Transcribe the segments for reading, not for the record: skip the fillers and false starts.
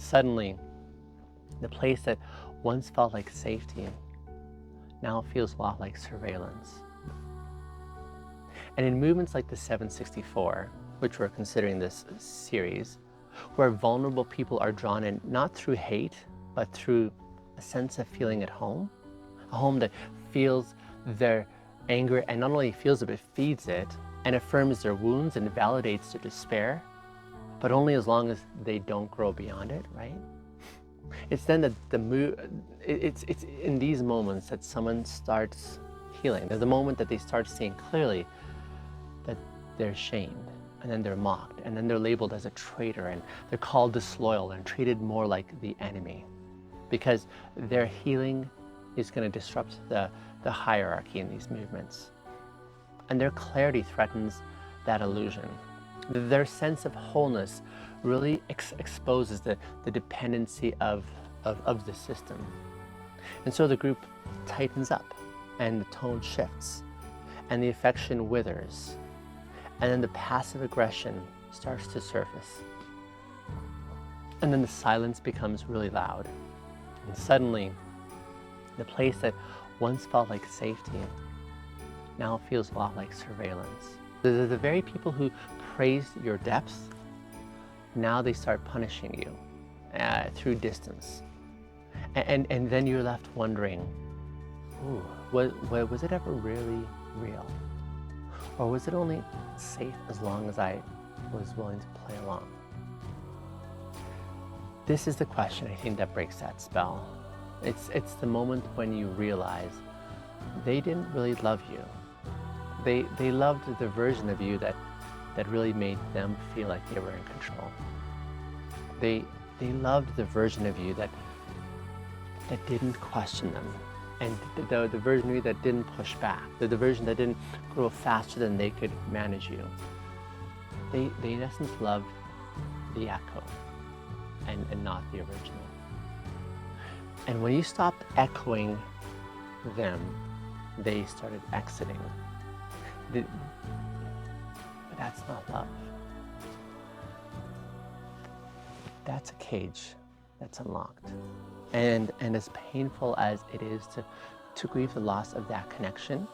And suddenly, the place that once felt like safety now feels a lot like surveillance. And in movements like the 764, which we're considering this series, where vulnerable people are drawn in not through hate, but through a sense of feeling at home, a home that feels their anger and not only feels it, but feeds it and affirms their wounds and validates their despair, but only as long as they don't grow beyond it, right? It's then that it's in these moments that someone starts healing. There's the moment that they start seeing clearly that they're shamed, and then they're mocked, and then they're labeled as a traitor, and they're called disloyal and treated more like the enemy, because their healing is going to disrupt the hierarchy in these movements. And their clarity threatens that illusion. Their sense of wholeness really exposes the dependency of the system. And so the group tightens up, and the tone shifts, and the affection withers, and then the passive aggression starts to surface. And then the silence becomes really loud. And suddenly, the place that once felt like safety now feels a lot like surveillance. The very people who praised your depth, now they start punishing you through distance. And then you're left wondering, ooh, was it ever really real? Or was it only safe as long as I was willing to play along? This is the question, I think, that breaks that spell. It's the moment when you realize they didn't really love you. They loved the version of you that really made them feel like they were in control. They loved the version of you that didn't question them, and the version of you that didn't push back, the version that didn't grow faster than they could manage you. They in essence loved the echo and not the original. And when you stopped echoing them, they started exiting. But that's not love. That's a cage that's unlocked. And as painful as it is to grieve the loss of that connection,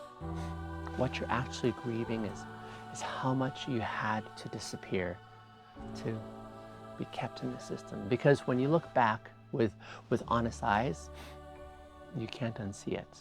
what you're actually grieving is how much you had to disappear to be kept in the system. Because when you look back with honest eyes, you can't unsee it.